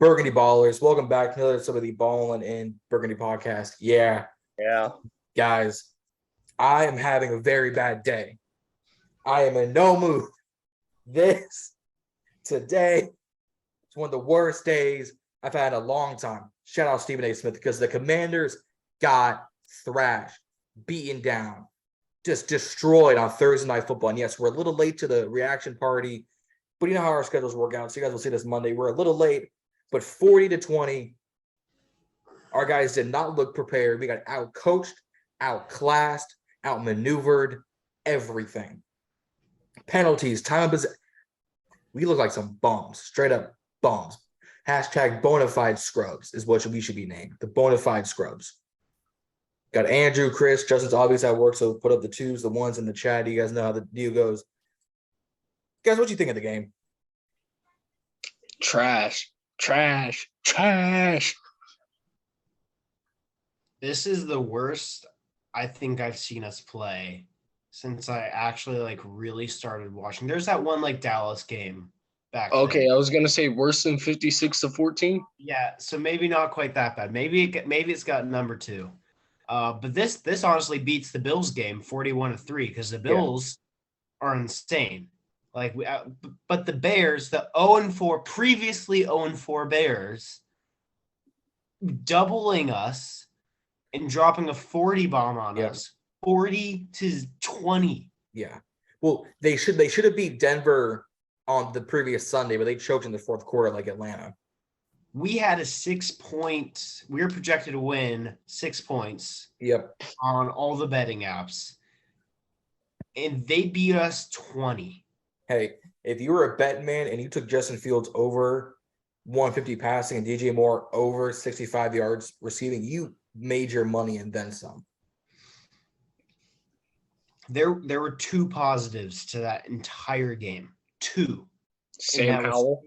Burgundy Ballers, welcome back to another episode of the Ballin and Burgundy podcast. Yeah, guys, I am having a very bad day. I am in no mood. Today is one of the worst days I've had in a long time. Shout out Stephen A. Smith because the Commanders got thrashed, beaten down, just destroyed on Thursday Night Football. And yes, we're a little late to the reaction party, but you know how our schedules work out. So you guys will see this Monday. We're a little late. But 40-20, our guys did not look prepared. We got out-coached, outclassed, outmaneuvered, everything. Penalties, time of possession. We look like some bums, straight up bums. Hashtag bona fide scrubs is what we should be named, the bona fide scrubs. Got Andrew, Chris, Justin's obvious at work, so put up the twos, the ones in the chat. You guys know how the deal goes. Guys, what do you think of the game? Trash. This is the worst I think I've seen us play since I actually really started watching. There's that one Dallas game back Okay, then. I was gonna say worse than 56-14. Yeah, so maybe not quite that bad. Maybe it's got number two. But this honestly beats the Bills game 41-3 because the Bills are insane. But the Bears, the 0-4, previously 0-4 Bears, doubling us and dropping a 40 bomb on us, 40-20. Yeah. Well, they should have beat Denver on the previous Sunday, but they choked in the fourth quarter like Atlanta. We had a 6 point. We were projected to win 6 points. Yep. On all the betting apps, and they beat us 20. Hey, if you were a bet man and you took Justin Fields over 150 passing and DJ Moore over 65 yards receiving, you made your money and then some. There were two positives to that entire game. Two. Sam Howell.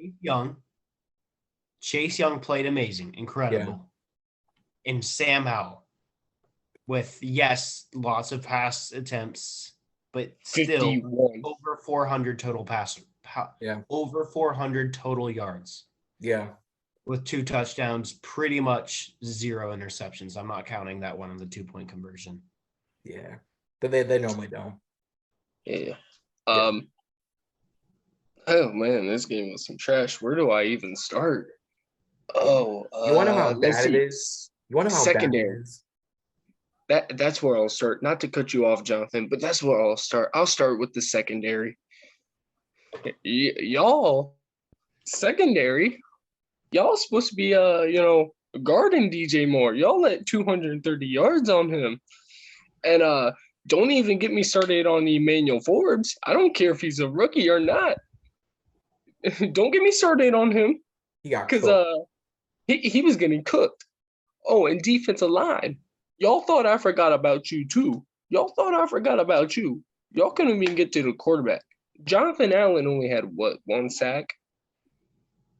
Chase Young played amazing, incredible. Yeah. And Sam Howell with, lots of pass attempts, but still 51. Over 400 total over 400 total yards. Yeah. With 2 touchdowns, pretty much 0 interceptions. I'm not counting that one on the 2-point conversion. Yeah. But they normally don't. Yeah. Oh man, this game was some trash. Where do I even start? You want to know how bad it is? You want to know how secondary. Bad it is? That's where I'll start. Not to cut you off, Jonathan, but that's where I'll start. I'll start with the secondary. Y'all, secondary, y'all supposed to be guarding DJ Moore. Y'all let 230 yards on him. And don't even get me started on Emmanuel Forbes. I don't care if he's a rookie or not. Don't get me started on him. Because he was getting cooked. Oh, and defensive line. Y'all thought I forgot about you, too. Y'all couldn't even get to the quarterback. Jonathan Allen only had, one sack?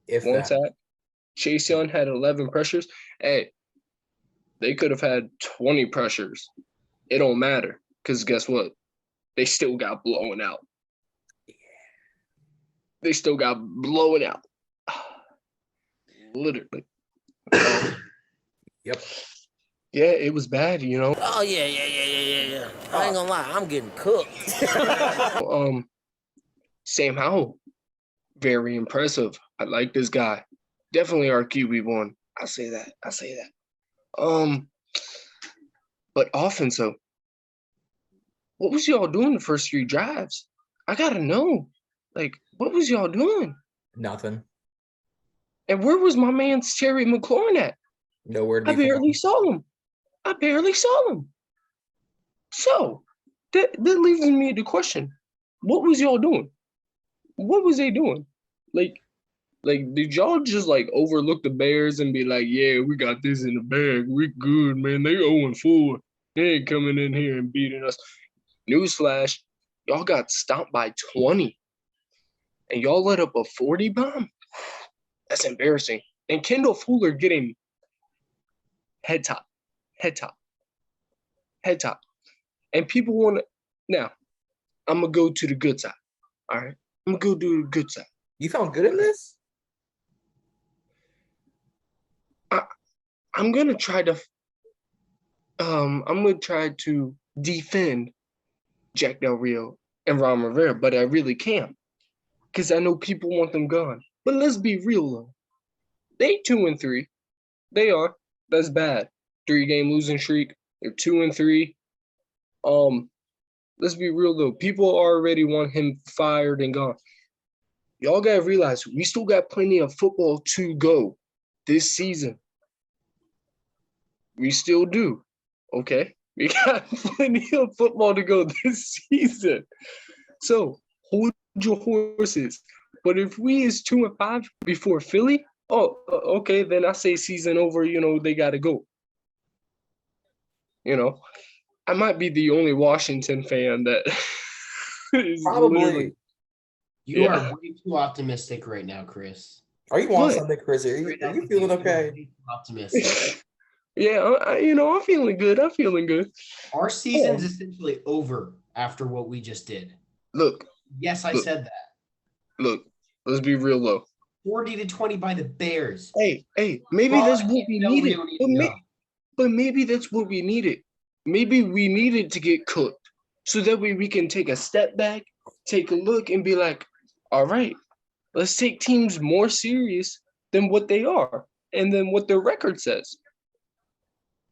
One sack. Chase Young had 11 pressures. Hey, they could have had 20 pressures. It don't matter, because guess what? They still got blown out. Literally. Yep. Yeah, it was bad, Oh, yeah. I ain't gonna lie, I'm getting cooked. Sam Howell, very impressive. I like this guy. Definitely our QB1. I say that. But offensive, what was y'all doing the first 3 drives? I gotta know. What was y'all doing? Nothing. And where was my man Terry McLaurin at? Nowhere. I barely saw him. So that leaves me the question: what was y'all doing? What was they doing? Did y'all just overlook the Bears and be like, yeah, we got this in the bag. We good, man. They 0-4. They ain't coming in here and beating us. Newsflash, y'all got stomped by 20. And y'all let up a 40 bomb? That's embarrassing. And Kendall Fuller getting head top. And people want to – now, I'm going to go to the good side, all right? I'm going to go to the good side. You found good in this? I'm gonna try to defend Jack Del Rio and Ron Rivera, but I really can't because I know people want them gone. But let's be real though, they 2-3. They are. That's bad. 3-game losing streak. They're 2-3. Let's be real though. People already want him fired and gone. Y'all gotta realize we still got plenty of football to go this season. We still do. Okay? We got plenty of football to go this season. So hold your horses. But if we is 2-5 before Philly, okay, then I say season over, they gotta go. I might be the only Washington fan that is Probably. You are way too optimistic right now, Chris. Are you on something, Chris? Are you feeling okay? Way too optimistic. Yeah, I'm feeling good. Our season's essentially over after what we just did. Look. Yes, I said that. Look, let's be real low. 40-20 by the Bears. Hey, maybe that's what we needed. But maybe that's what we needed. Maybe we needed to get cooked so that way we can take a step back, take a look, and be like, all right, let's take teams more serious than what they are and then what their record says.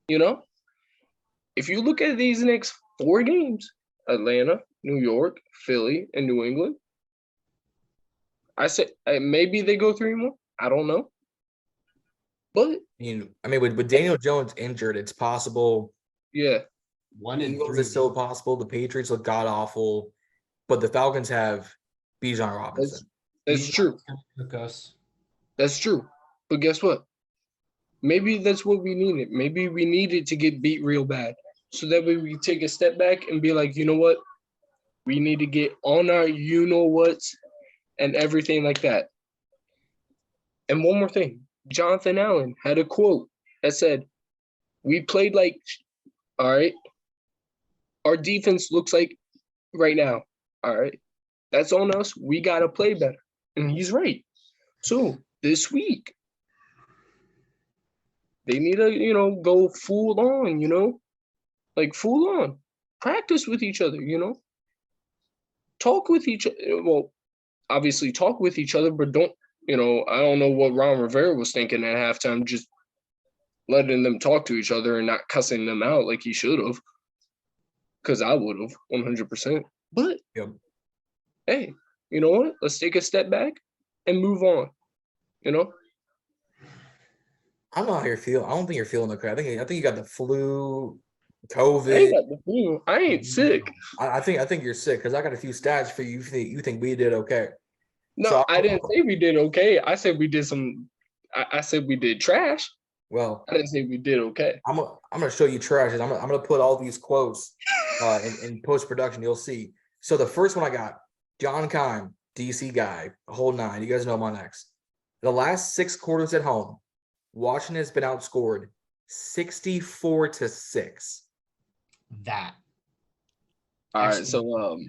If you look at these next 4 games, Atlanta, New York, Philly, and New England, I say maybe they go 3 more. I don't know. But with Daniel Jones injured, it's possible. Yeah. 1-3 is still possible. The Patriots look god awful, but the Falcons have Bijan Robinson. That's true. That's true. But guess what? Maybe that's what we needed. Maybe we needed to get beat real bad. So that way we take a step back and be like, you know what? We need to get on our you-know-whats and everything like that. And one more thing. Jonathan Allen had a quote that said, we played like, all right, our defense looks like right now, all right, that's on us. We got to play better. And he's right. So this week, they need to, go full on, like full on. Practice with each other, Talk with each other. Well, obviously talk with each other, but don't, I don't know what Ron Rivera was thinking at halftime, just letting them talk to each other and not cussing them out like he should have. Because I would have, 100%. But, hey, you know what? Let's take a step back and move on, I don't know how you're feeling. I don't think you're feeling okay. I think you got the flu, COVID. I ain't got the flu. I ain't sick. I think you're sick because I got a few stats for you. You think we did okay? No, so I didn't say we did okay. I said we did I said we did trash. Well, I didn't say we did okay. I'm gonna show you trash. I'm gonna put all these quotes in post production. You'll see. So the first one I got, John Keim, DC guy, a whole 9. You guys know my next. The last 6 quarters at home, Washington has been outscored 64-6. That. All right, so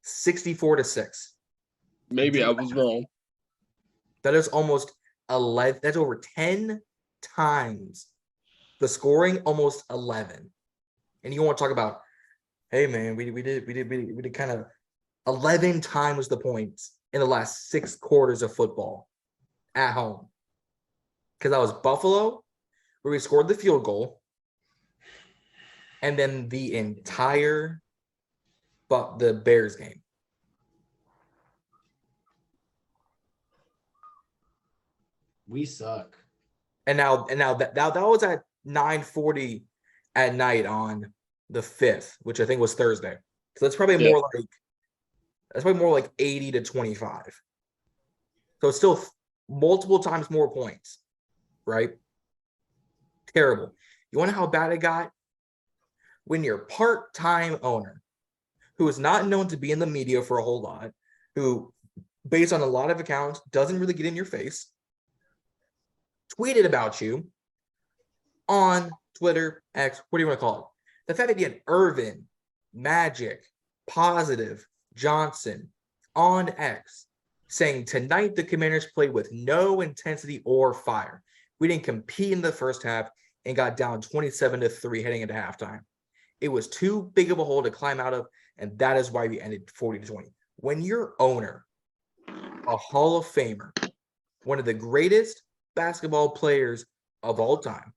64-6. Maybe I was wrong. That is almost 11. That's over 10 times the scoring, almost 11. And you want to talk about, hey man, we did kind of 11 times the points in the last 6 quarters of football at home. Because that was Buffalo, where we scored the field goal, and then the entire the Bears game. We suck. And now that was at 9:40 at night on the 5th, which I think was Thursday. So that's probably more like 80-25. So it's still multiple times more points, right? Terrible. You want to know how bad it got? When your part-time owner, who is not known to be in the media for a whole lot, who, based on a lot of accounts, doesn't really get in your face, tweeted about you on Twitter, X, what do you want to call it? The fact that you had Irvin, Magic, Positive, Johnson on X saying tonight the Commanders played with no intensity or fire. We didn't compete in the first half. and got down 27-3 heading into halftime. It was too big of a hole to climb out of, and that is why we ended 40-20. When your owner, a Hall of Famer, one of the greatest basketball players of all time,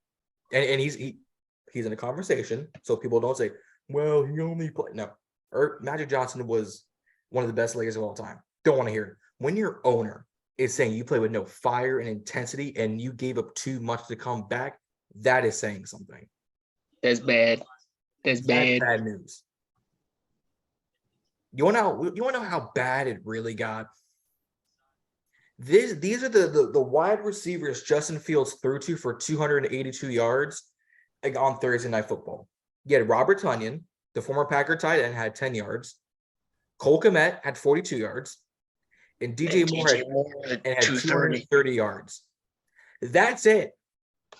and he's in a conversation, so people don't say, well, he only played. No, Magic Johnson was one of the best Lakers of all time. Don't want to hear it. When your owner is saying you play with no fire and intensity and you gave up too much to come back, that is saying something. That's bad. That's bad. Bad news. You want to know how bad it really got? These are the wide receivers Justin Fields threw to for 282 yards on Thursday Night Football. You had Robert Tonyan, the former Packer tight end, had 10 yards. Cole Kmet had 42 yards. And DJ Moore had 230 yards. That's it.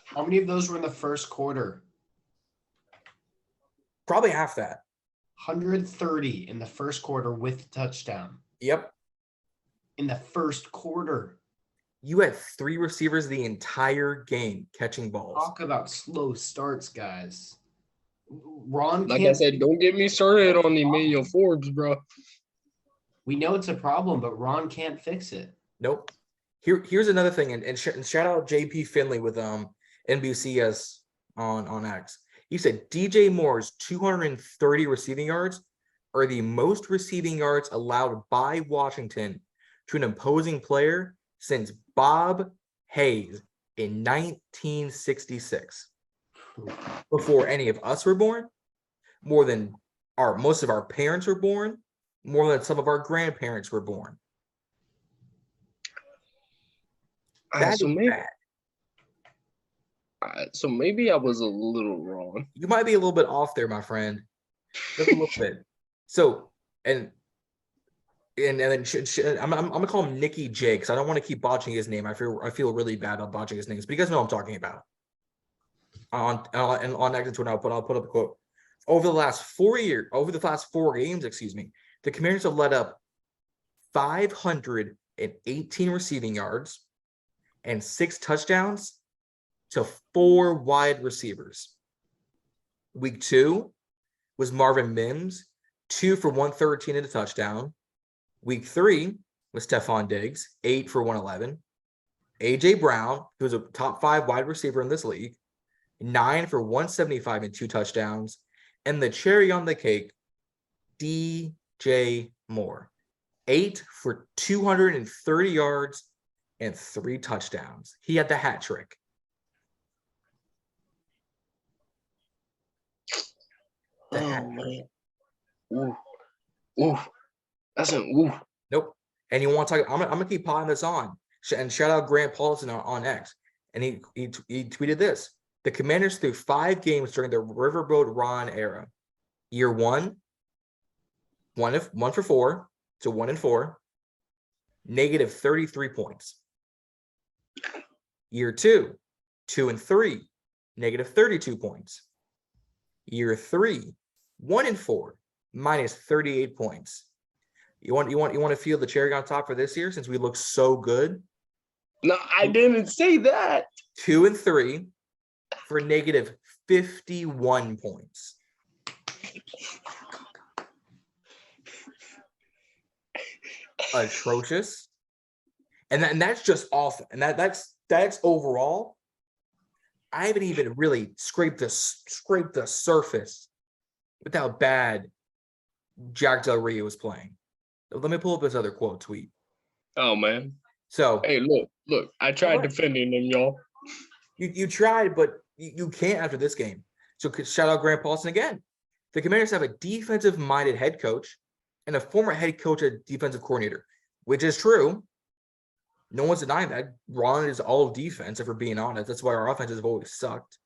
How many of those were in the first quarter? Probably half that. 130 in the first quarter with touchdown. Yep. In the first quarter. You had 3 receivers the entire game catching balls. Talk about slow starts, guys. Ron, like I said, don't get me started on Emmanuel Forbes, bro. We know it's a problem, but Ron can't fix it. Nope. Here's another thing, and shout out JP Finley with NBCS on X. He said DJ Moore's 230 receiving yards are the most receiving yards allowed by Washington to an opposing player since Bob Hayes in 1966. Before any of us were born, most of our parents were born, more than some of our grandparents were born. That so is maybe, bad. So maybe I was a little wrong. You might be a little bit off there, my friend. Just a little bit. So, and then I'm gonna call him Nicky J because I don't want to keep botching his name. I feel really bad about botching his names, but you guys know what I'm talking about. On next Twitter, I'll put up a quote. Over the last 4 games, the Commanders have let up 518 receiving yards and 6 touchdowns to 4 wide receivers. Week 2 was Marvin Mims, 2 for 113 and a touchdown. Week 3 was Stephon Diggs, 8 for 111. AJ Brown, who's a top 5 wide receiver in this league, 9 for 175 and 2 touchdowns. And the cherry on the cake, DJ Moore, 8 for 230 yards and 3 touchdowns. He had the hat trick. Man. Ooh. That's an ooh. Nope. And you want to talk? I'm gonna keep piling this on. And shout out Grant Paulson on X. And he tweeted this: the Commanders threw 5 games during the Riverboat Ron era. Year 1, 1 for 4, so 1-4, negative 33 points. Year 2, 2-3, negative 32 points. Year 3, 1-4, minus 38 points. You want to feel the cherry on top for this year since we look so good? No, I didn't say that. 2-3 for negative 51 points. Atrocious. And that's just awful. And that's overall. I haven't even really scraped the surface with how bad Jack Del Rio was playing. Let me pull up this other quote tweet. Oh man. So hey, look, I tried defending them, y'all. You tried, but you can't after this game. So shout out Grant Paulson again. The Commanders have a defensive-minded head coach and a former head coach and defensive coordinator, which is true. No one's denying that. Ron is all defense, if we're being honest. That's why our offenses have always sucked.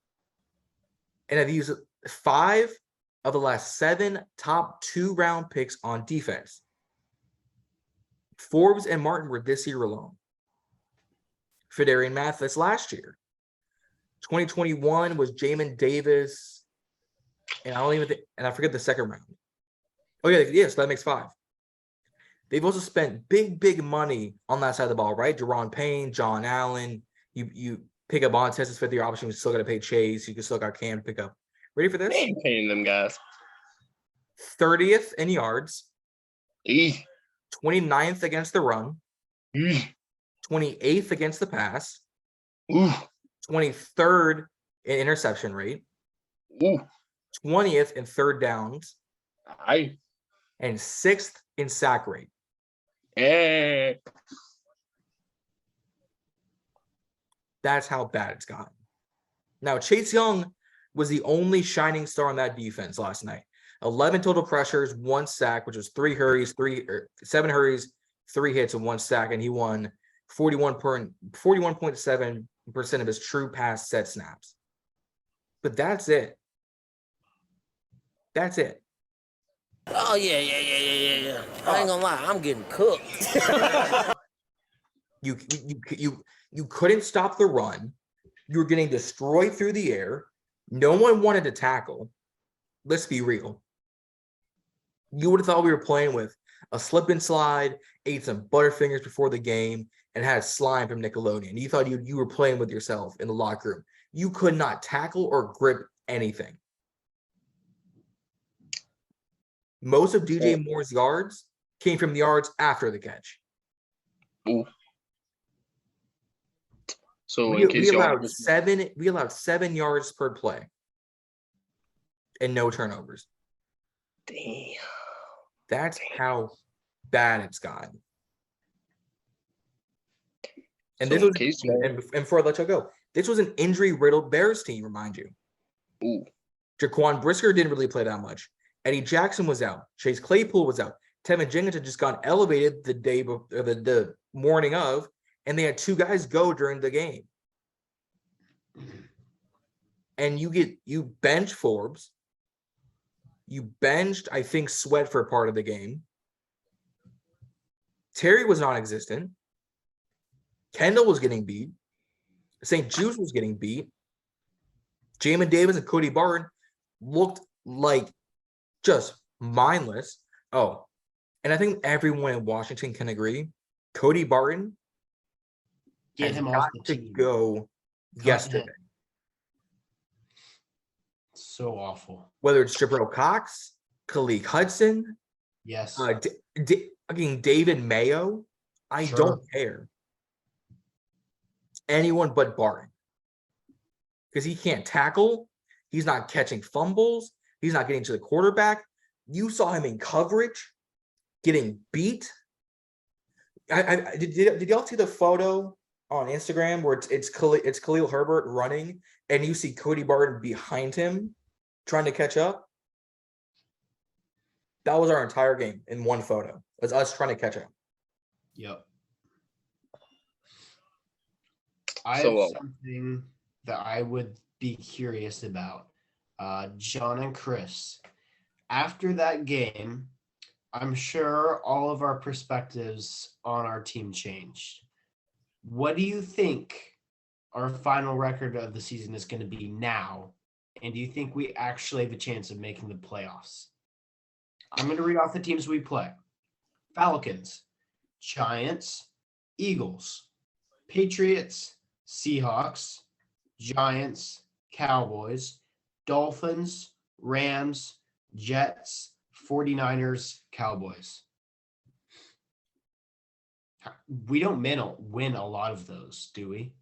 And I've used 5 of the last 7 top 2-round picks on defense. Forbes and Martin were this year alone. Fedarian Mathis last year. 2021 was Jamin Davis, and I forget the second round. Oh yeah, so that makes 5. They've also spent big money on that side of the ball, right? Deron Payne, John Allen. You pick up on Texas fifth year option. You still got to pay Chase. You can still got Cam to pick up. Ready for this? They ain't paying them guys. 30th in yards, Eeh. 29th against the run, Eeh. 28th against the pass, Ooh. 23rd in interception rate, Ooh. 20th in third downs, Aye. and 6th in sack rate. Eh. That's how bad it's gotten. Now, Chase Young was the only shining star on that defense last night. 11 total pressures, 1 sack, which was 7 hurries, 3 hits, and 1 sack, and he won 41.7% of his true pass set snaps. But that's it. That's it. Oh, yeah. I ain't gonna lie, I'm getting cooked. You couldn't stop the run. You were getting destroyed through the air. No one wanted to tackle. Let's be real. You would have thought we were playing with a slip and slide, ate some Butterfingers before the game, and had slime from Nickelodeon. You thought you were playing with yourself in the locker room. You could not tackle or grip anything. Most of DJ Moore's yards came from the yards after the catch. Ooh. So We in case y'all allowed 7 yards per play and no turnovers. damn. That's how bad it's gotten. And So this in was case y'all- and before I let you go, this was an injury-riddled Bears team, remind you. Ooh. Jaquan Brisker didn't really play that much. Eddie Jackson was out. Chase Claypool was out. Tevin Jenkins had just gotten elevated the day before, the morning of, and they had 2 guys go during the game. And you bench Forbes. You benched, I think, Sweat for a part of the game. Terry was non-existent. Kendall was getting beat. St. Juice was getting beat. Jamin Davis and Cody Barton looked like just mindless. Oh, and I think everyone in Washington can agree. Cody Barton Get has him off got the to team. go Cut yesterday. him. So awful. Whether it's Jabril Cox, Khalid Hudson, Yes. David Mayo, I Sure. don't care. Anyone but Barton. Because he can't tackle. He's not catching fumbles. He's not getting to the quarterback. You saw him in coverage, getting beat. Did y'all see the photo on Instagram where it's Khalil Herbert running and you see Cody Barton behind him trying to catch up? That was our entire game in one photo. It was us trying to catch up. Yep. I So, have something that I would be curious about. John and Chris, after that game, I'm sure all of our perspectives on our team changed. What do you think our final record of the season is going to be now? And do you think we actually have a chance of making the playoffs? I'm going to read off the teams we play. Falcons, Giants, Eagles, Patriots, Seahawks, Giants, Cowboys, Dolphins, Rams, Jets, 49ers, Cowboys. We don't win a lot of those, do we?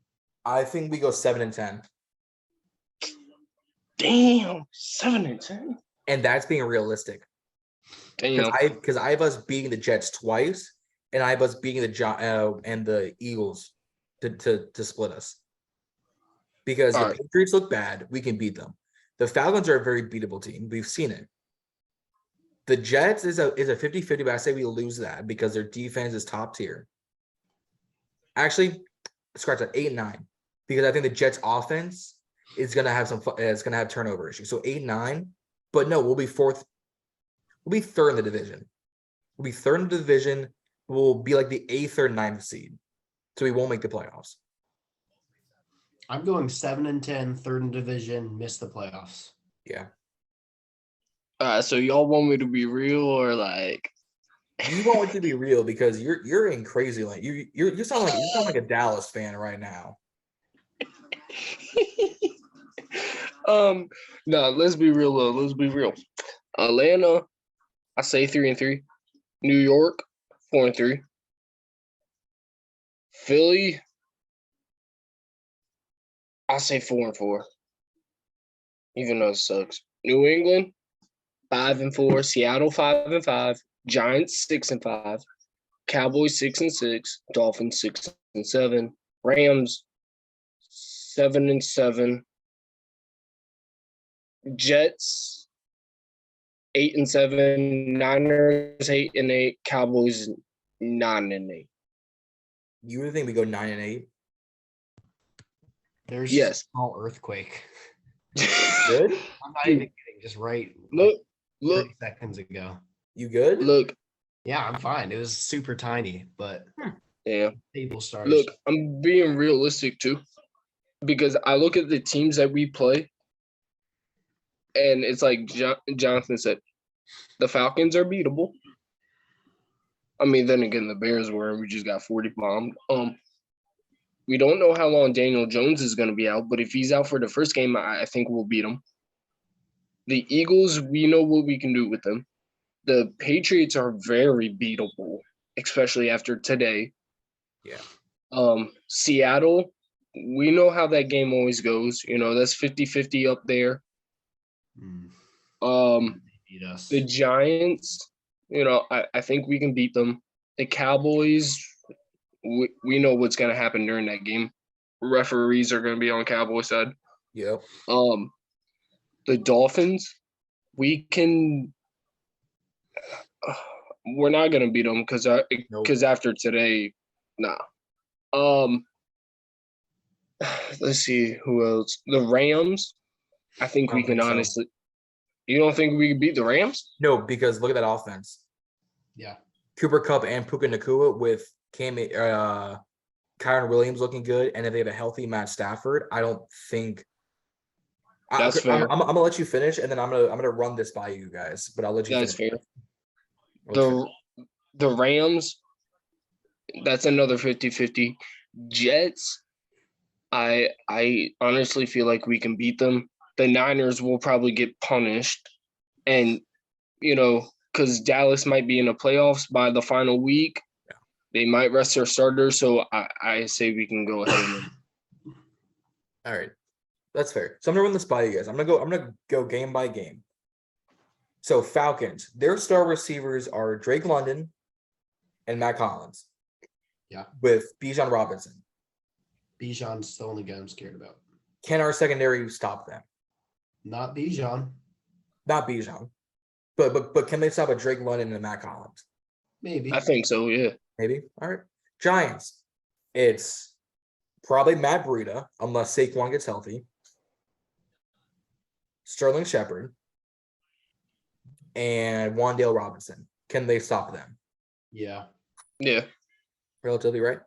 I think we go 7-10. Damn, 7-10. And that's being realistic. Damn. Because I have us beating the Jets twice, and I have us beating the Eagles to split us. Because All the right. Patriots look bad, we can beat them. The Falcons are a very beatable team. We've seen it. The Jets is a 50-50, but I say we lose that because their defense is top tier. Actually, scratch that 8-9, because I think the Jets offense is gonna have turnover issues. So 8-9, but no, we'll be fourth. We'll be third in the division. We'll be third in the division. We'll be like the 8th or 9th seed. So we won't make the playoffs. I'm going 7-10, third in division, miss the playoffs. Yeah. So y'all want me to be real or like? You want it to be real because you're in crazy land. You sound like a Dallas fan right now. No, let's be real though. Let's be real. Atlanta, I say 3-3. New York, 4-3. Philly, I say 4-4. Even though it sucks. New England, 5-4. Seattle, 5-5. Giants, 6-5. Cowboys, 6-6. Dolphins, 6-7. Rams, 7-7. Jets, 8-7. Niners, 8-8. Cowboys, 9-8. You would think we go 9-8? There's Yes. just a small earthquake. Good? I'm not even kidding. Just right Look, 30 seconds ago. You good? look. Yeah, I'm fine. It was super tiny, but Yeah. table stars. Look, I'm being realistic too, because I look at the teams that we play, and it's like Jonathan said, the Falcons are beatable. I mean, then again, the Bears were, and we just got 40 bombed. We don't know how long Daniel Jones is going to be out, but if he's out for the first game, I think we'll beat him. The Eagles, we know what we can do with them. The Patriots are very beatable, especially after today. Yeah. Seattle, we know how that game always goes. You know, that's 50-50 up there. They beat us. The Giants, you know, I think we can beat them. The Cowboys, we know what's going to happen during that game. Referees are going to be on Cowboy side. Yep. The Dolphins, we can. We're not going to beat them because after today, nah. Let's see who else. The Rams, I think we can honestly. You don't think we can beat the Rams? No, because look at that offense. Yeah. Cooper Kupp and Puka Nacua with Kyron Williams looking good, and if they have a healthy Matt Stafford, I don't think. That's fair. I'm gonna let you finish, and then I'm gonna run this by you guys, but I'll let you. That's finish. fair. The Rams, that's another 50-50. Jets, I honestly feel like we can beat them. The Niners will probably get punished, and you know, because Dallas might be in the playoffs by the final week. Yeah. They might rest their starters, so I say we can go ahead and win. All right, that's fair. So I'm gonna run this by you guys. I'm gonna go game by game. So Falcons, their star receivers are Drake London and Matt Collins. Yeah. With Bijan Robinson. Bijan's the only guy I'm scared about. Can our secondary stop them? Not Bijan. Not Bijan. But can they stop a Drake London and Matt Collins? Maybe. I think so, yeah. Maybe. All right. Giants. It's probably Matt Breida, unless Saquon gets healthy. Sterling Shepard. And Wan'Dale Robinson. Can they stop them? Yeah. Yeah. Relatively right.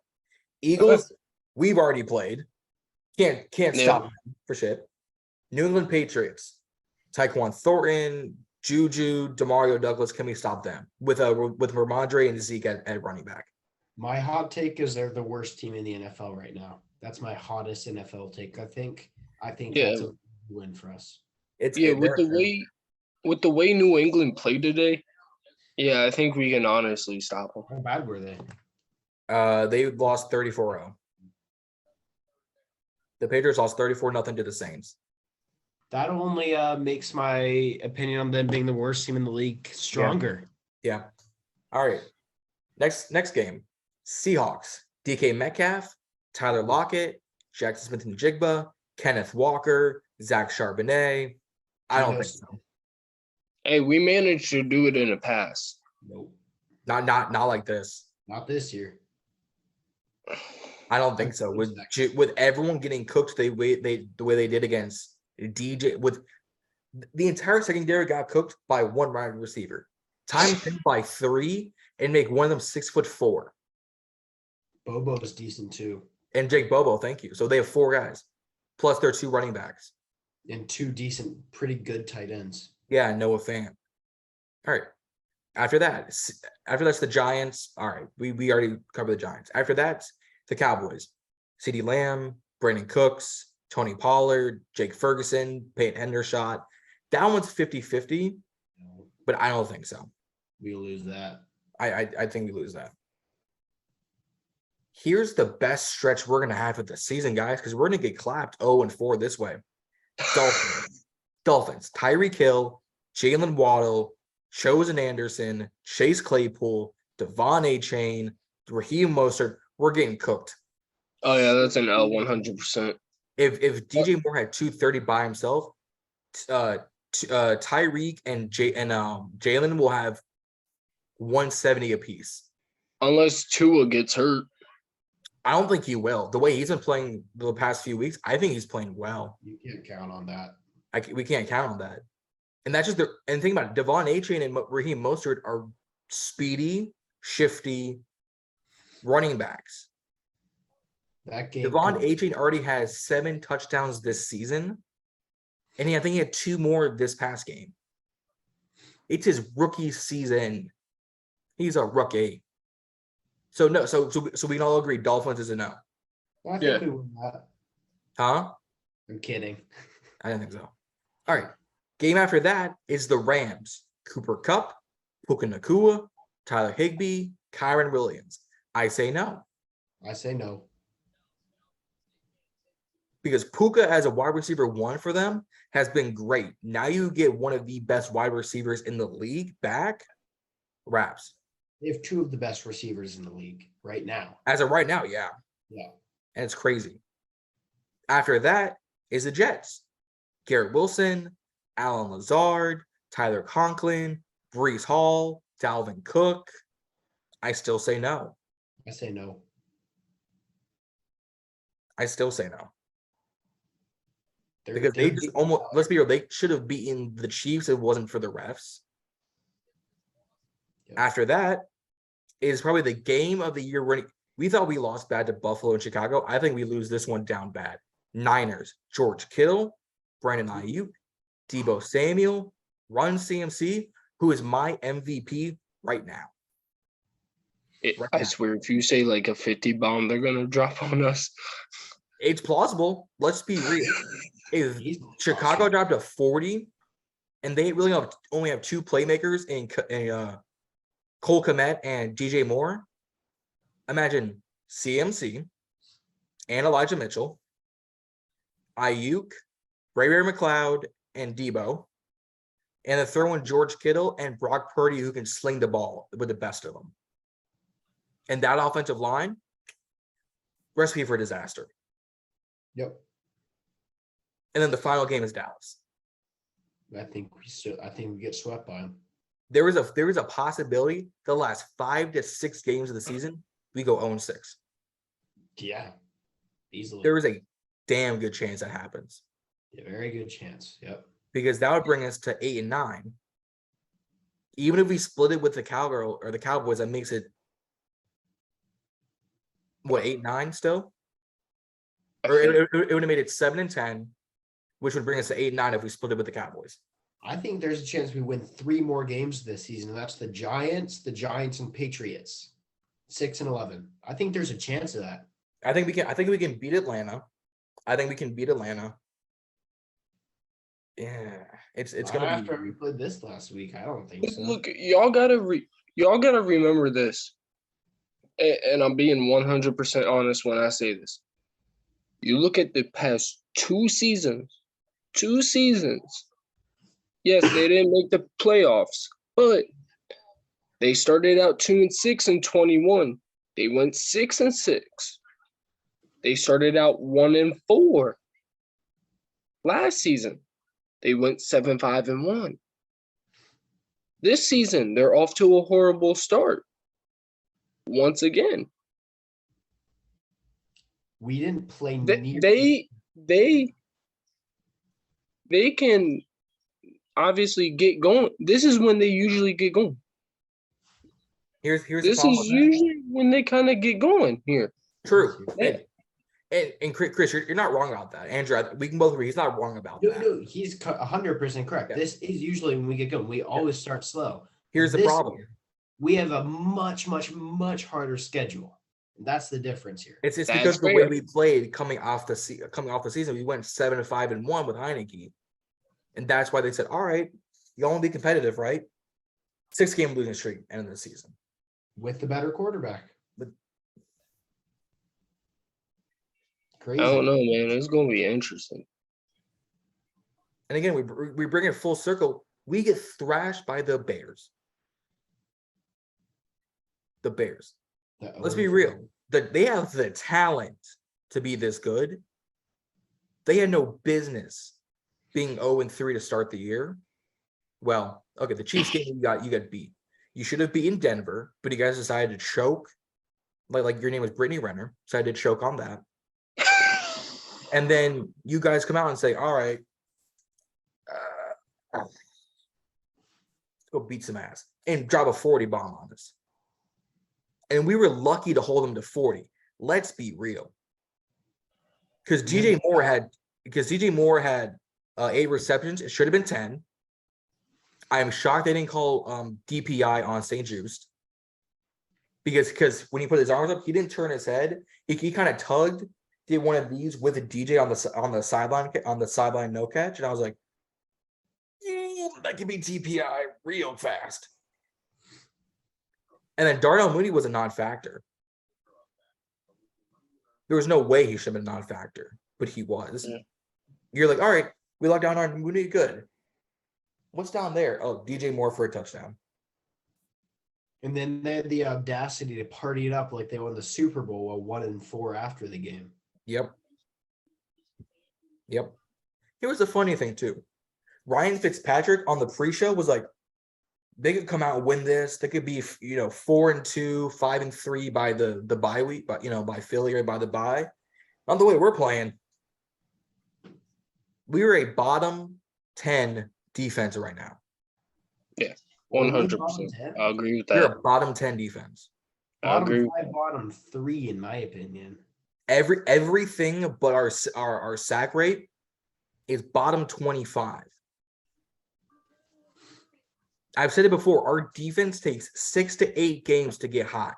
Eagles, we've already played. Can't stop them for shit. New England Patriots. Tyquan Thornton, Juju, Demario Douglas. Can we stop them with Ramondre and Zeke at running back? My hot take is they're the worst team in the NFL right now. That's my hottest NFL take. I think that's a win for us. It's with the way New England played today. Yeah, I think we can honestly stop them. How bad were they? They lost 34-0. The Patriots lost 34-0 to the Saints. That only makes my opinion on them being the worst team in the league stronger. Yeah. All right. Next game. Seahawks. DK Metcalf, Tyler Lockett, Jackson Smith-Njigba, Kenneth Walker, Zach Charbonnet. I don't think so. Hey, we managed to do it in the past. Nope. Not like this. Not this year. I don't think so. With everyone getting cooked the way they did against DJ, with the entire secondary got cooked by one wide receiver. Time him by 3 and make one of them 6'4". Bobo is decent too. And Jake Bobo, thank you. So they have 4 guys, plus their 2 running backs. And 2 decent, pretty good tight ends. Yeah, Noah Fant. All right. After that's the Giants. All right, we already covered the Giants. After that, the Cowboys. CeeDee Lamb, Brandon Cooks, Tony Pollard, Jake Ferguson, Peyton Hendershot. That one's 50-50, but I don't think so. We lose that. I think we lose that. Here's the best stretch we're gonna have of the season, guys, because we're gonna get clapped 0-4 this way. Dolphins. Tyreek Hill, Jalen Waddle, Chosen Anderson, Chase Claypool, Devon Achane, Raheem Mostert. We're getting cooked. Oh yeah, that's an L 100%. If DJ Moore had 230 by himself, Tyreek and Jalen will have 170 apiece. Unless Tua gets hurt. I don't think he will. The way he's been playing the past few weeks, I think he's playing well. You can't count on that. We can't count on that. And that's just and think about it. Devon Achane and Raheem Mostert are speedy, shifty running backs. That game. Devon Achane already has 7 touchdowns this season. And I think he had 2 more this past game. It's his rookie season. He's a rookie. So no, so we can all agree Dolphins is a no. I think we win that. Huh? I'm kidding. I don't think so. All right. Game after that is the Rams. Cooper Kupp, Puka Nacua, Tyler Higbee, Kyron Williams. I say no. I say no. Because Puka as a wide receiver 1 for them has been great. Now you get one of the best wide receivers in the league back. Raps. They have 2 of the best receivers in the league right now. As of right now, yeah. Yeah. And it's crazy. After that is the Jets. Garrett Wilson, Alan Lazard, Tyler Conklin, Breece Hall, Dalvin Cook. I still say no. I say no. I still say no. They're- Because they they're- just almost, let's be real, they should have beaten the Chiefs if it wasn't for the refs. Yep. After that is probably the game of the year. We thought we lost bad to Buffalo and Chicago. I think we lose this one down bad. Niners, George Kittle, Brandon Ayuk, Deebo Samuel, Run CMC, who is my MVP right now. I swear, if you say like a 50 bomb, they're gonna drop on us. It's plausible. Let's be real. If He's Chicago awesome. dropped a 40 and they really only have 2 playmakers in Cole Kmet and DJ Moore, imagine CMC and Elijah Mitchell, Ayuk, Ray McLeod, and Debo, and the third one, George Kittle and Brock Purdy, who can sling the ball with the best of them. And that offensive line, recipe for disaster. Yep. And then the final game is Dallas. I think we get swept by them. There is a possibility the last 5 to 6 games of the season we go 0-6. Yeah. Easily. There is a damn good chance that happens. Yeah, very good chance. Yep. Because that would bring us to 8-9. Even if we split it with the Cowboys, that makes it what, 8-9 still? Or it would have made it 7-10, which would bring us to 8-9 if we split it with the Cowboys. I think there's a chance we win 3 more games this season, and that's the Giants, and Patriots. 6-11. I think there's a chance of that. I think we can beat Atlanta. Yeah, it's gonna be after we played this last week. I don't think so. Look, y'all gotta remember this, and I'm being 100% honest when I say this. You look at the past 2 seasons. Yes, they didn't make the playoffs, but they started out 2-6 in 21. They went 6-6. They started out 1-4 last season. They went 7-5-1. This season, they're off to a horrible start. Once again, We didn't play they can obviously get going. This is when they usually get going. here's the This problem is with that. usually when they kind of get going here. True. Yeah. And Chris, you're not wrong about that. Andrew, we can both agree he's not wrong about that. No, he's 100% correct. Yeah. This is usually when we get going. We always start slow. Here's the This problem. year, we have a much, much, much harder schedule. That's the difference here. It's That's because the way fair. we played coming off the season, we went 7-5-1 with Heineke, and that's why they said, "All right, you all want to be competitive, right? 6-game losing streak end of the season With the better quarterback. But- Crazy. I don't know, man. It's gonna be interesting. And again, we bring it full circle. We get thrashed by the Bears. The Bears. Let's be real. They have the talent to be this good. They had no business being 0-3 to start the year. Well, okay, the Chiefs game you got beat. You should have beaten Denver, but you guys decided to choke. Like your name was Brittany Renner, decided to choke on that. And then you guys come out and say, "All right, let's go beat some ass," and drop a 40 bomb on us. And we were lucky to hold them to 40. Let's be real. Because DJ Moore had 8 receptions. It should have been 10. I am shocked they didn't call DPI on St. Just. Because when he put his arms up, he didn't turn his head. He kind of tugged, did one of these with a DJ on the sideline no catch, and I was like, that could be DPI real fast. And then Darnell Mooney was a non-factor. There was no way he should have been a non-factor, but he was. Yeah. You're like, all right, we locked down on Mooney, good. What's down there? Oh, DJ Moore for a touchdown. And then they had the audacity to party it up like they won the Super Bowl while 1-4 after the game. Yep. Here was the funny thing too. Ryan Fitzpatrick on the pre-show was like, they could come out and win this. They could be, 4-2, 5-3 by the bye week, but by Philly or by the bye. Not the way we're playing. We were a bottom 10 defense right now. Yeah, 100%. I agree with We're that. a bottom 10 defense. I agree. Bottom 5, bottom 3, in my opinion. Everything but our sack rate is bottom 25. I've said it before, our defense takes 6 to 8 games to get hot.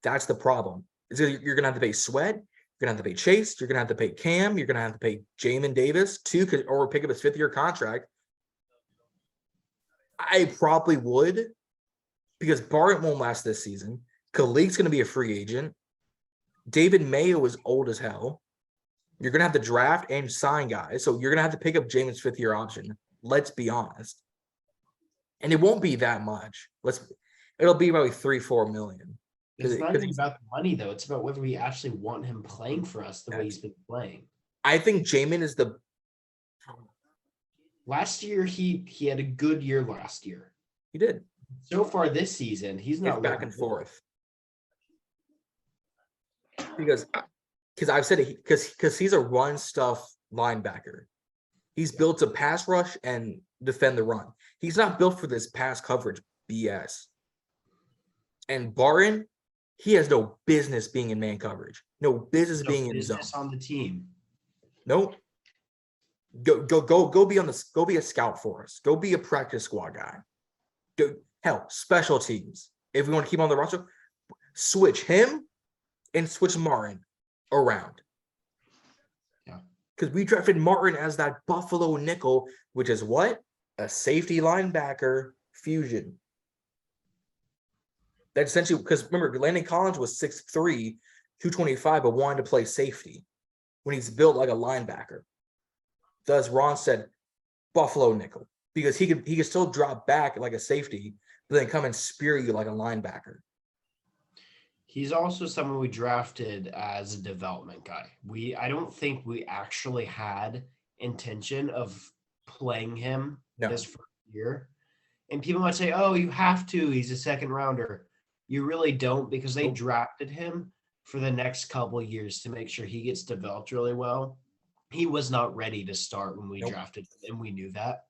That's the problem. You're going to have to pay Sweat. You're going to have to pay Chase. You're going to have to pay Cam. You're going to have to pay Jamin Davis, or pick up his 5th-year contract. I probably would, because Barrett won't last this season. Khalik's going to be a free agent. David Mayo is old as hell. You're going to have to draft and sign guys. So you're going to have to pick up Jamin's 5th-year option. Let's be honest. And it won't be that much. It'll be probably 3-4 million. It's not even about the money, though. It's about whether we actually want him playing for us the way he's been playing. I think Jamin is the... Last year, he had a good year last year. He did. So far this season, he's not back and forth. Because I've said it, because he's a run stuff linebacker. He's built to pass rush and defend the run. He's not built for this pass coverage BS. And Barron, he has no business being in man coverage. No business being in zone. On the team. Nope. Go be a scout for us. Go be a practice squad guy. Hell, special teams. If we want to keep on the roster, switch him and switch Martin around. Yeah. Because we drafted Martin as that Buffalo nickel, which is what? A safety linebacker fusion. That's essentially, because remember, Landon Collins was 6'3", 225, but wanted to play safety when he's built like a linebacker. Thus, Ron said Buffalo nickel, because he could still drop back like a safety, but then come and spear you like a linebacker. He's also someone we drafted as a development guy. I don't think we actually had intention of playing him this first year. And people might say, oh, you have to. He's a second rounder. You really don't, because they drafted him for the next couple of years to make sure he gets developed really well. He was not ready to start when we drafted him, and we knew that.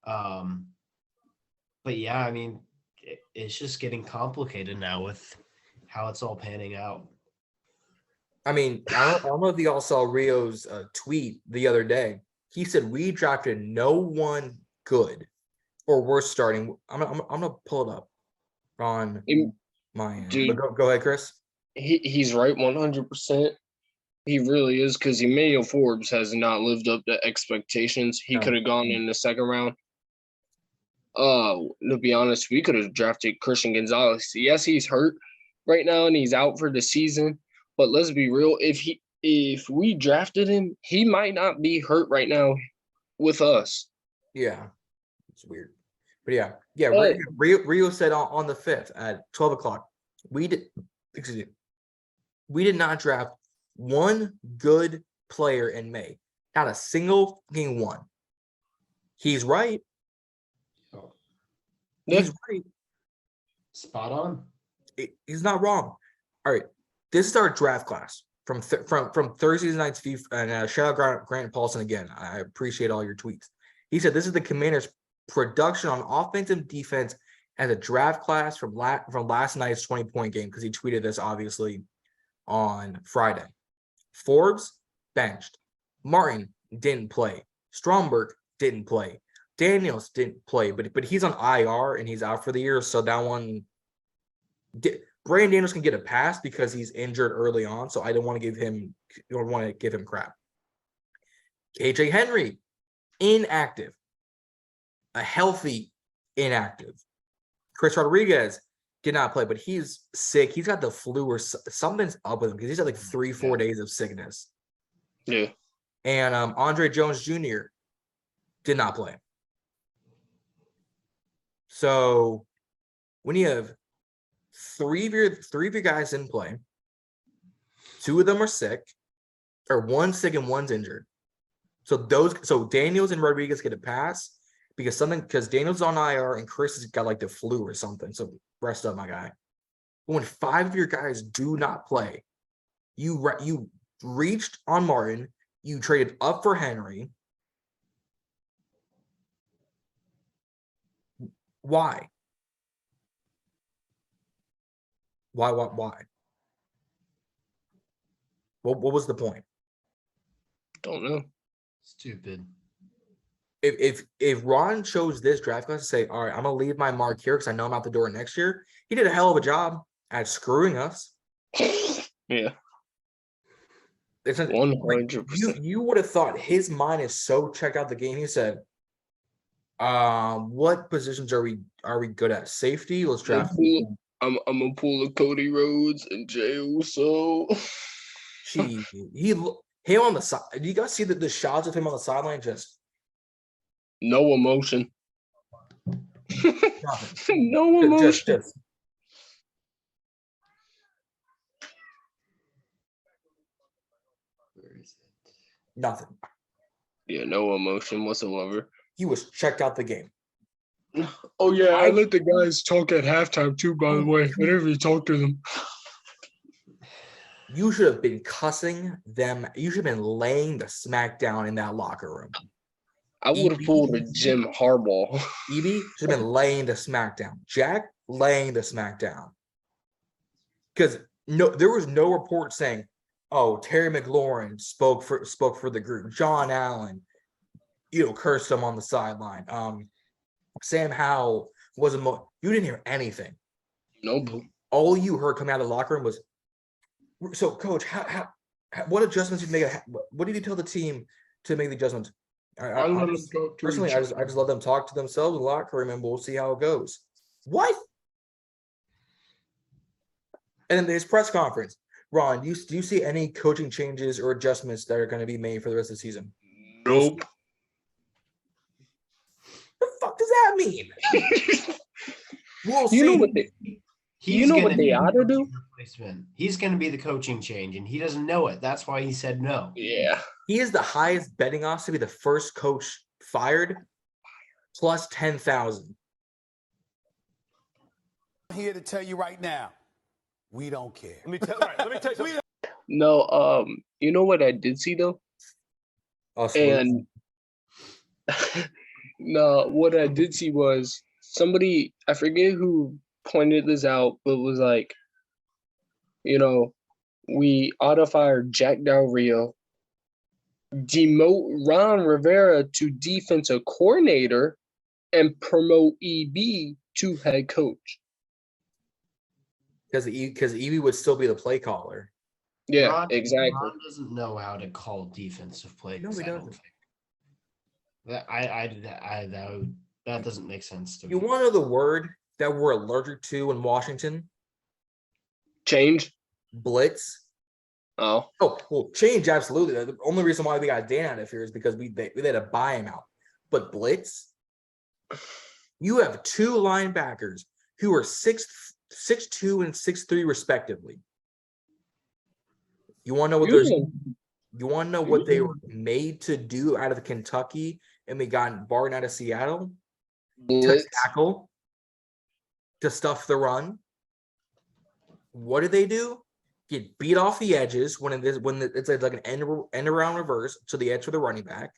But yeah, I mean, it's just getting complicated now with how it's all panning out. I mean, I don't know if you all saw Rio's tweet the other day. He said we drafted no one good, or we're starting. I'm gonna pull it up on my end. Dude. But go ahead, Chris. He's right 100%. He really is, because Emmanuel Forbes has not lived up to expectations. He No. could have gone in the second round. To be honest, we could have drafted Christian Gonzalez. Yes, he's hurt right now and he's out for the season. But let's be real, if we drafted him, he might not be hurt right now with us. Yeah, it's weird, but yeah. But- Rio said on the 5th at 12 o'clock. We did not draft one good player in May. Not a single fucking one. He's right. Yeah. He's right. Spot on. He's not wrong. All right, this is our draft class from Thursday night's FIFA, and shout out Grant Paulson again. I appreciate all your tweets. He said this is the Commanders' production on offense and defense as a draft class from last night's 20-point game, because he tweeted this obviously on Friday. Forbes benched. Martin didn't play. Stromberg didn't play. Daniels didn't play, but he's on IR and he's out for the year. So that one, Brandon Daniels can get a pass because he's injured early on. So I don't want to give him crap. KJ Henry, inactive. A healthy inactive. Chris Rodriguez did not play, but he's sick. He's got the flu or something's up with him because he's had like 3-4 days of sickness. Yeah. And Andre Jones Jr. did not play. So when you have three of your guys in play, 2 of them are sick, or one's sick and one's injured. So Daniels and Rodriguez get a pass because Daniels on IR and Chris has got like the flu or something. So rest up, my guy. But when 5 of your guys do not play, you reached on Martin, you traded up for Henry. Why? Why? What was the point? Don't know. Stupid. If Ron chose this draft class to say, all right, I'm gonna leave my mark here because I know I'm out the door next year, he did a hell of a job at screwing us. Yeah. It's 100%. You would have thought his mind is so checked out the game. He said, what positions are we good at? Safety? Let's draft. I'm gonna pull a Cody Rhodes and Jey Uso. Him on the side. Do you guys see the shots of him on the sideline? Just no emotion. nothing. No emotion. Just Where is it? nothing. Yeah, no emotion whatsoever. He was checked out the game. Oh yeah, I let the guys talk at halftime too, by the way. I never even talked to them. You should have been cussing them. You should have been laying the smack down in that locker room. I would have pulled a Jim Harbaugh. Eb should have been laying the smack down. Jack laying the smack down. Because there was no report saying, oh, Terry McLaurin spoke for the group. John Allen, cursed him on the sideline. Sam Howell wasn't. You didn't hear anything. Nope. All you heard coming out of the locker room was, so coach, how what adjustments did you make? What did you tell the team to make the adjustments? Personally, I just let them talk to themselves in the locker room, and we'll see how it goes. What? And then his press conference, Ron, do you see any coaching changes or adjustments that are going to be made for the rest of the season? Nope. The fuck does that mean? We'll see. You know what they ought to do? He's going to be the coaching change, and he doesn't know it. That's why he said no. Yeah. He is the highest betting odds to be the first coach fired, plus 10,000. I'm here to tell you right now, we don't care. Let me tell you something. No, you know what I did see though? And no, what I did see was somebody, I forget who pointed this out, but was like, we ought to fire Jack Del Rio, demote Ron Rivera to defensive coordinator, and promote EB to head coach. because Evie would still be the play caller. Yeah, Ron, exactly. Ron doesn't know how to call defensive plays. No, he I don't doesn't. think. That doesn't make sense to me. You want to know the word that we're allergic to in Washington? Change. Blitz. Oh, Oh, well, change absolutely. The only reason why we got Dan out of here is because we had to buy him out. But blitz, you have two linebackers who are 6'2" and 6'3" respectively. You want to know what those? You want to know what they were made to do out of Kentucky, and we got Barton out of Seattle to blitz. tackle, to stuff the run. What do? Get beat off the edges when it's like an end around reverse to the edge for the running back.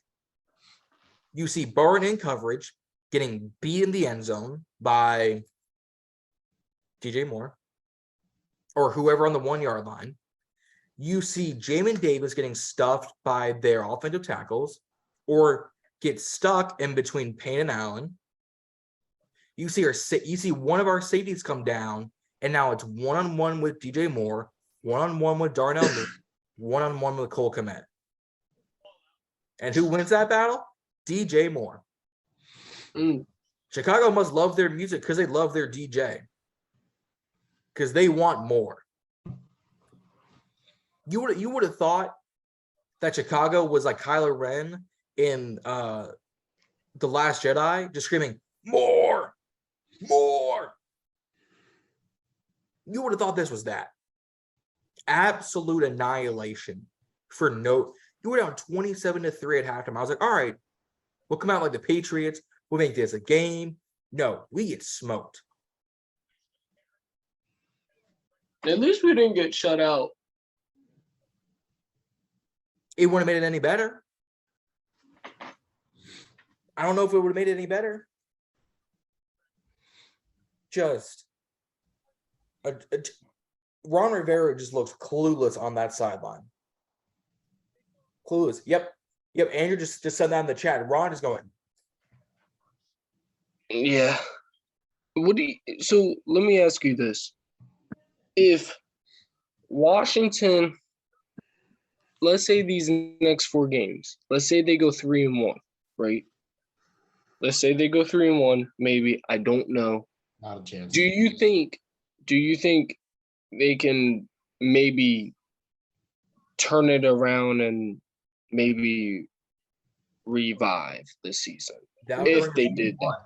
You see Barton in coverage getting beat in the end zone by DJ Moore or whoever on the 1 yard line. You see Jamin Davis getting stuffed by their offensive tackles or get stuck in between Payne and Allen. You see one of our safeties come down, and now it's 1-on-1 with DJ Moore, 1-on-1 with Darnell Mooney, 1-on-1 with Cole Kmet. And who wins that battle? DJ Moore. Chicago must love their music because they love their DJ. Because they want more. You would have thought that Chicago was like Kylo Ren in The Last Jedi, just screaming, more, more. You would have thought this was that. Absolute annihilation for no. You were down 27-3 at halftime. I was like, all right, we'll come out like the Patriots. We'll make this a game. No, we get smoked. At least we didn't get shut out. It wouldn't have made it any better. I don't know if it would have made it any better. Just Ron Rivera just looks clueless on that sideline. Clueless. Yep. Andrew just said that in the chat. Ron is going. Yeah. So let me ask you this. If Washington, let's say these next 4 games, let's say they go 3-1, right? Let's say they go 3-1, maybe. I don't know. Not a chance. Do you think they can maybe turn it around and maybe revive this season? If they did that.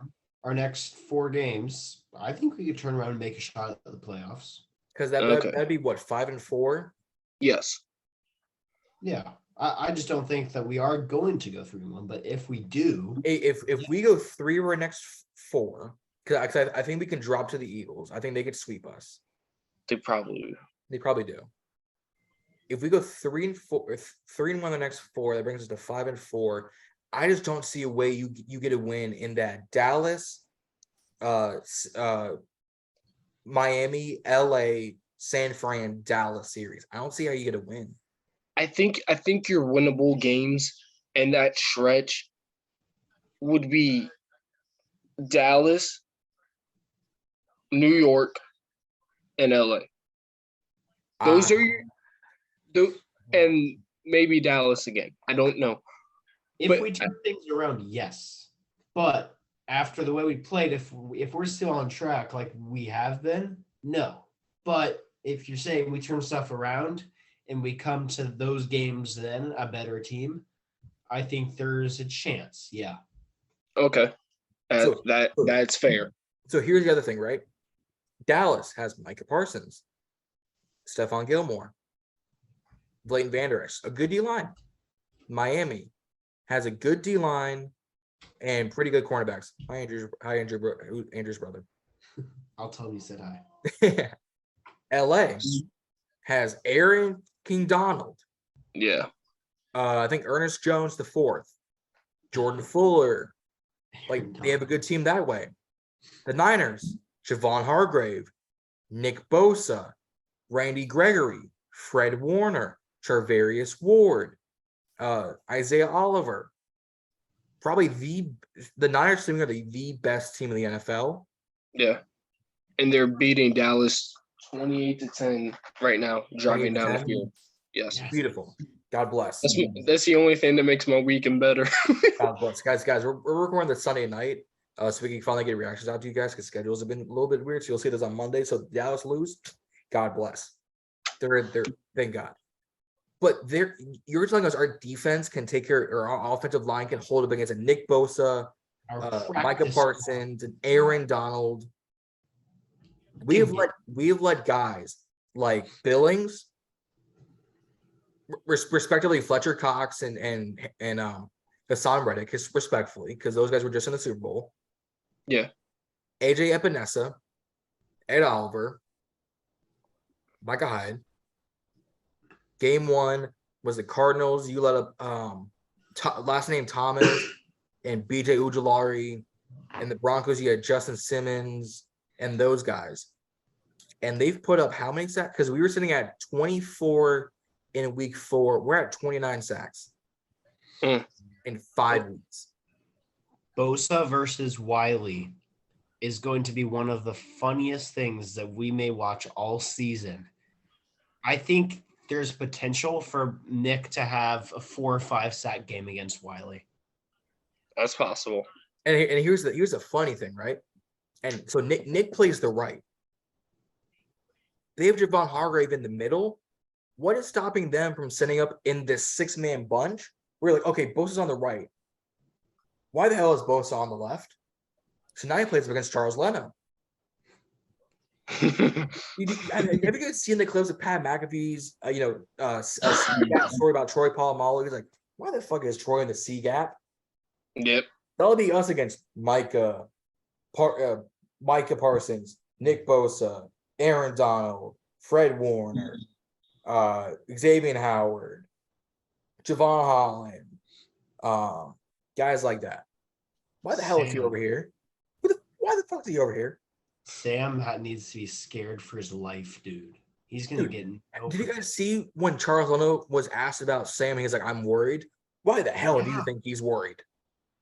Our next 4 games, I think we could turn around and make a shot at the playoffs. Because Okay. that'd be what, 5-4? Yes. Yeah. I just don't think that we are going to go 3-1, but if we do, If we go 3 or next 4, because I think we can drop to the Eagles. I think they could sweep us. They probably do. If we go 3-1 the next 4, that brings us to 5-4. I just don't see a way you get a win in that Dallas, Miami, LA, San Fran, Dallas series. I don't see how you get a win. I think your winnable games in that stretch would be Dallas, New York, and LA. Those are your, and maybe Dallas again. I don't know. if we turn things around, yes. But after the way we played, if we're still on track like we have been, no. But if you're saying we turn stuff around and we come to those games then a better team, I think there's a chance. Yeah. Okay. That's fair. So here's the other thing, right? Dallas has Micah Parsons, Stephon Gilmore, Leighton Vander Esch, a good D-line. Miami has a good D-line and pretty good cornerbacks. Hi, Andrew's brother. I'll tell him you said hi. LA has Aaron King Donald. Yeah. I think Ernest Jones the fourth, Jordan Fuller. Like, they have a good team that way. The Niners, Javon Hargrave, Nick Bosa, Randy Gregory, Fred Warner, Charvarius Ward, Isaiah Oliver. Probably the Niners team are the best team in the NFL. Yeah. And they're beating Dallas 28-10 right now, driving down the 28-10? field. Yes. Yes. Beautiful. God bless. That's the only thing that makes my weekend better. God bless. Guys, we're recording this Sunday night. So we can finally get reactions out to you guys because schedules have been a little bit weird. So you'll see this on Monday. So Dallas lose. God bless. They're thank God. But you're telling us our defense can take care, or our offensive line can hold up against a Nick Bosa, Our Micah practice Parsons, and Aaron Donald. We have let guys like Billings, respectively Fletcher Cox and Hassan Reddick, respectfully, because those guys were just in the Super Bowl. Yeah. AJ Epinesa, Ed Oliver, Micah Hyde. Game 1 was the Cardinals. You let up last name Thomas and BJ Ujulari. And the Broncos, you had Justin Simmons and those guys. And they've put up how many sacks? Because we were sitting at 24 in week 4. We're at 29 sacks in 5 weeks. Bosa versus Wiley is going to be one of the funniest things that we may watch all season. I think there's potential for Nick to have a 4 or 5 sack game against Wiley. That's possible. And here's the funny thing, right? And so Nick plays the right. They have Javon Hargrave in the middle. What is stopping them from setting up in this 6-man bunch? We're like, okay, Bosa's on the right. Why the hell is Bosa on the left? So now he plays against Charles Leno. Have you guys seen the clips of Pat McAfee's, story about Troy Polamalu? He's like, why the fuck is Troy in the C gap? Yep. That'll be us against Micah Parsons, Nick Bosa, Aaron Donald, Fred Warner, Xavier Howard, Javon Holland, guys like that. Why the hell is he over here? Why the fuck is he over here? Sam needs to be scared for his life, dude. He's going to get no. Did you guys see when Charles Leno was asked about Sam? He's like, I'm worried. Why the hell do you think he's worried?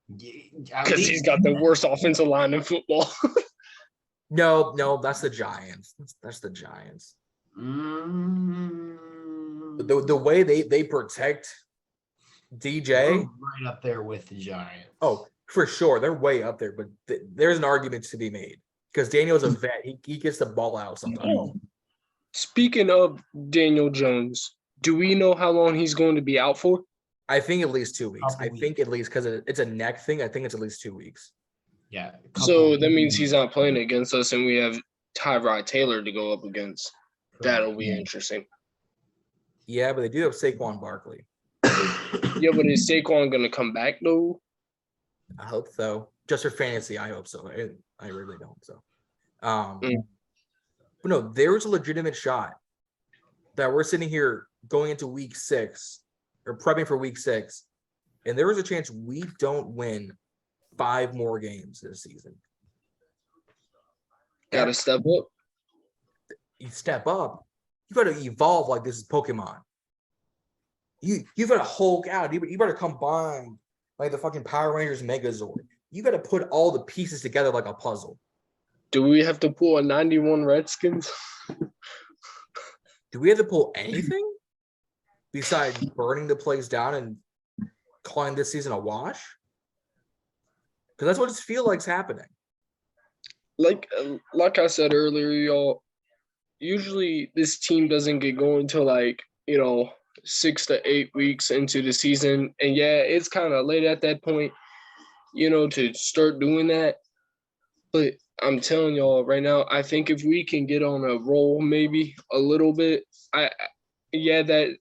Because he's got the worst offensive line in football. No, that's the Giants. That's the Giants. The way they protect DJ, We're right up there with the Giants. Oh, for sure, they're way up there. But there's an argument to be made because Daniel's a vet. He gets the ball out sometimes. Speaking of Daniel Jones, do we know how long he's going to be out for? I think at least 2 weeks. Couple I think at least because it's a neck thing. I think it's at least 2 weeks. Yeah. So that means he's not playing against us, and we have Tyrod Taylor to go up against. That'll be interesting. Yeah, but they do have Saquon Barkley. Yeah, but is Saquon going to come back, though? I hope so. Just for fantasy, I hope so. I really don't. So, but no, there's a legitimate shot that we're sitting here going into week 6 or prepping for week 6, and there is a chance we don't win 5 more games this season. Got to step up. You step up. You got to evolve like this is Pokemon. You've got to Hulk out. You better combine like the fucking Power Rangers Megazord. You got to put all the pieces together like a puzzle. Do we have to pull a 91 Redskins? Do we have to pull anything besides burning the place down and calling this season a wash? Because that's what it feels like's happening. Like I said earlier, y'all, usually this team doesn't get going till 6 to 8 weeks into the season. And yeah, it's kind of late at that point, to start doing that. But I'm telling y'all right now, I think if we can get on a roll maybe a little bit, that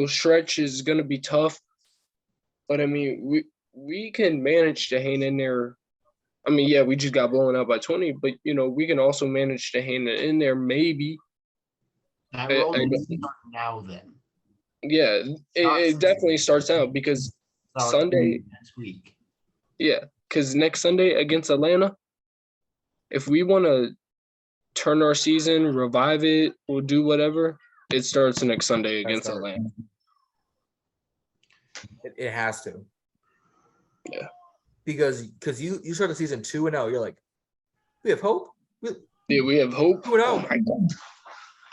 stretch is going to be tough. But I mean, we can manage to hang in there. I mean, yeah, we just got blown out by 20, but we can also manage to hang in there maybe. That roll needs to start now then. Yeah, it definitely starts out because Sunday next week. Yeah, because next Sunday against Atlanta, if we want to turn our season, revive it, or do whatever, it starts next Sunday against Atlanta. It has to. Yeah. Because you start the season 2-0, you're like, we have hope. We have hope. 2-0. Oh my God.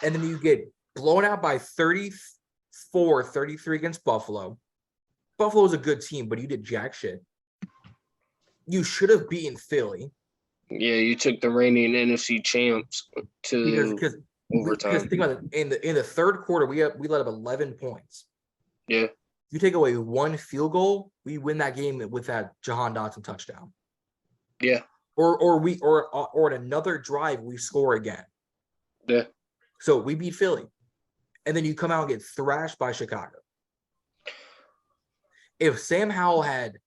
and then you get blown out by 34-33 against Buffalo. Buffalo's a good team, but you did jack shit. You should have beaten Philly. Yeah, you took the reigning NFC champs to Because overtime. think about it, in the third quarter, we let up 11 points. Yeah. You take away one field goal, we win that game with that Jahan Dotson touchdown. Yeah. Or in another drive, we score again. Yeah. So we beat Philly. And then you come out and get thrashed by Chicago. If Sam Howell had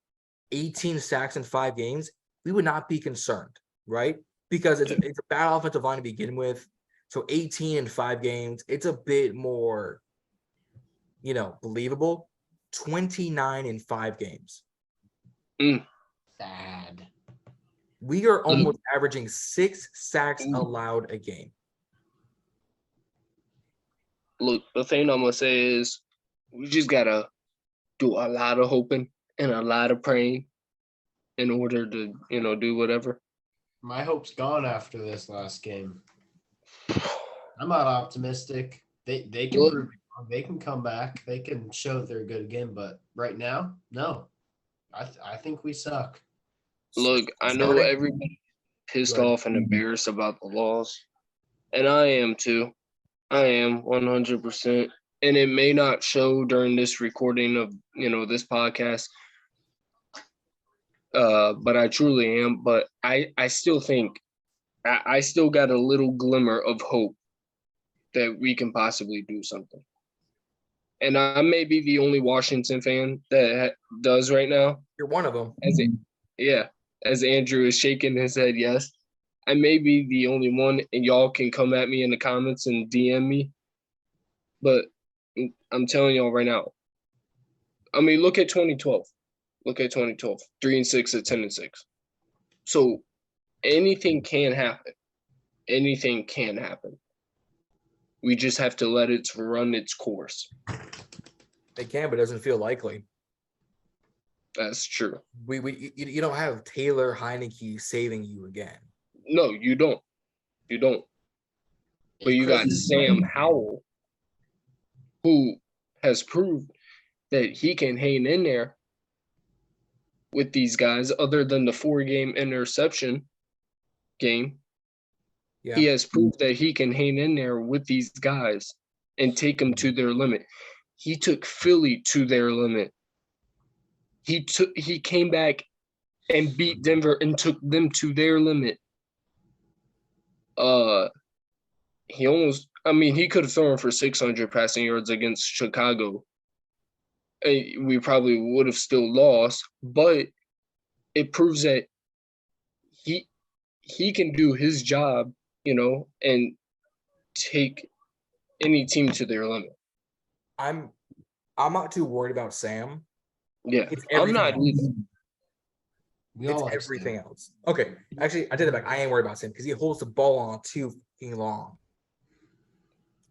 18 sacks in 5 games, we would not be concerned, right? Because it's a bad offensive line to begin with. So 18 in 5 games, it's a bit more, believable. 29 in 5 games. Sad. We are almost averaging 6 sacks allowed a game. Look, the thing I'm going to say is we just got to do a lot of hoping and a lot of praying in order to, do whatever. My hope's gone after this last game. I'm not optimistic. They can Look, prove it wrong. They can come back. They can show that they're a good again. But right now, no. I think we suck. Look, I know everybody's pissed off and embarrassed about the loss. And I am too. I am 100%. And it may not show during this recording of, this podcast. But I truly am. But I still think I still got a little glimmer of hope that we can possibly do something. And I may be the only Washington fan that does right now. You're one of them. As Andrew is shaking his head, yes. I may be the only one, and y'all can come at me in the comments and DM me. But I'm telling y'all right now. I mean, look at 2012. 3-6 at 10-6. So anything can happen. Anything can happen. We just have to let it run its course. It can, but it doesn't feel likely. That's true. You don't have Taylor Heineke saving you again. No, you don't. But you got Sam Howell, who has proved that he can hang in there with these guys other than the 4-game interception game. Yeah. He has proved that he can hang in there with these guys and take them to their limit. He took Philly to their limit. He came back and beat Denver and took them to their limit. He could have thrown for 600 passing yards against Chicago. We probably would have still lost, but it proves that he can do his job, and take any team to their limit. I'm not too worried about Sam. Yeah, I'm not either. It's everything else. Okay, actually, I take it back. I am worried about Sam because he holds the ball on too fucking long.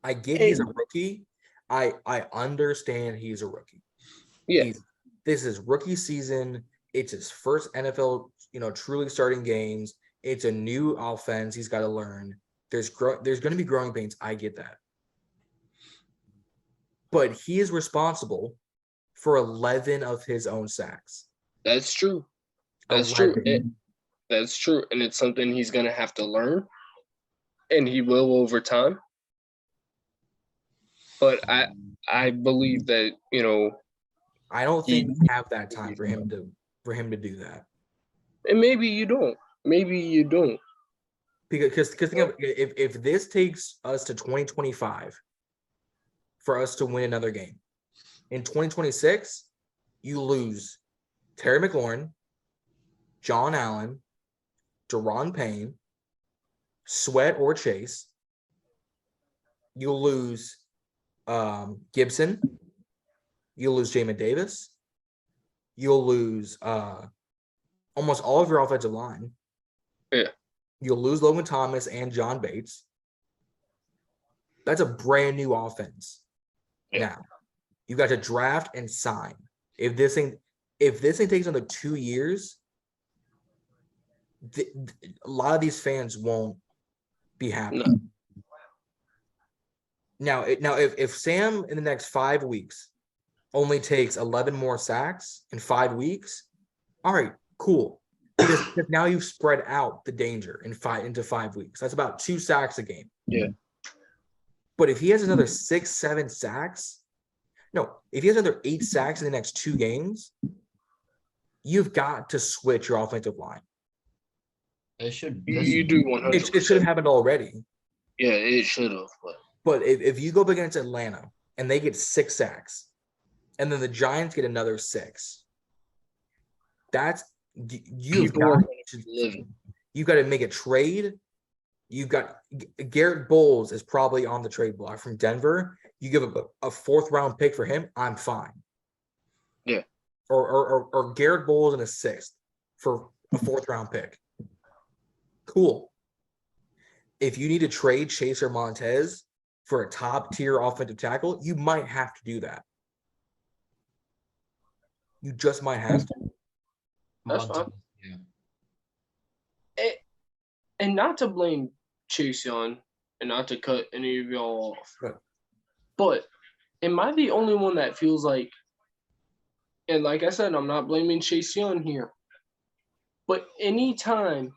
I get he's a rookie. I understand he's a rookie. Yeah, this is rookie season. It's his first NFL, truly starting games. It's a new offense. He's got to learn. There's going to be growing pains. I get that. But he is responsible for 11 of his own sacks. That's true. That's 11. True. That's true. And it's something he's going to have to learn. And he will over time. But I believe that, I don't think we have that time for him to do that. And maybe you don't. Because think of if this takes us to 2025 for us to win another game, in 2026, you lose Terry McLaurin, John Allen, Deron Payne, Sweat or Chase. You'll lose Gibson. You'll lose Jamin Davis. You'll lose almost all of your offensive line. Yeah. You'll lose Logan Thomas and John Bates. That's a brand new offense. Yeah. Now, you got to draft and sign. If this thing takes another 2 years, a lot of these fans won't be happy. No. Now, if Sam in the next 5 weeks only takes 11 more sacks in 5 weeks, all right, cool. Because now you've spread out the danger into 5 weeks. That's about 2 sacks a game. Yeah. But if he has another 6, 7 sacks, if he has another 8 sacks in the next 2 games, you've got to switch your offensive line. It should. You do 100%. It should have happened already. Yeah, it should have. But if you go up against Atlanta and they get 6 sacks, and then the Giants get another 6, you've got to make a trade. You've got Garrett Bowles is probably on the trade block from Denver. You give a 4th round pick for him, I'm fine. Yeah. Or Garrett Bowles and a 6th for a 4th round pick. Cool. If you need to trade Chase or Montez for a top tier offensive tackle, you might have to do that. You just might have to. That's fine. And not to blame Chase Young and not to cut any of y'all off. Right. But am I the only one that feels like, and like I said, I'm not blaming Chase Young here, but anytime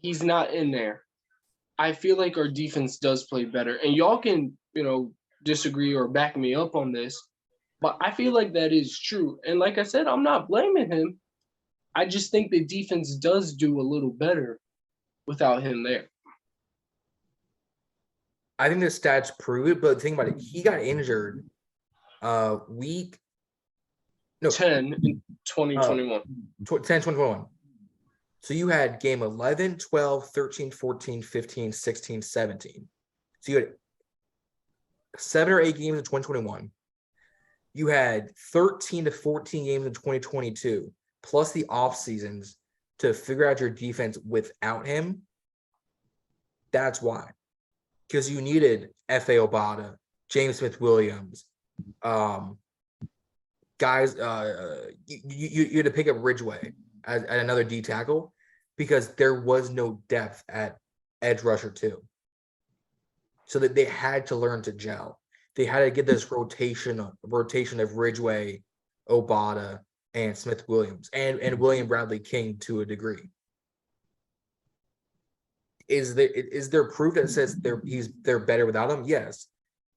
he's not in there, I feel like our defense does play better. And y'all can, disagree or back me up on this, but I feel like that is true. And like I said, I'm not blaming him. I just think the defense does do a little better without him there. I think the stats prove it, but think about it. He got injured week 10 in 2021. 2021. So you had game 11, 12, 13, 14, 15, 16, 17. So you had 7 or 8 games in 2021. You had 13 to 14 games in 2022, plus the off seasons to figure out your defense without him. That's why. Because you needed F.A. Obata, James Smith-Williams, guys, you had to pick up Ridgeway at another D tackle because there was no depth at edge rusher too. So that they had to learn to gel. They had to get this rotation of Ridgeway, Obata, and Smith-Williams, and William Bradley King to a degree. Is there proof that says they're better without him? Yes.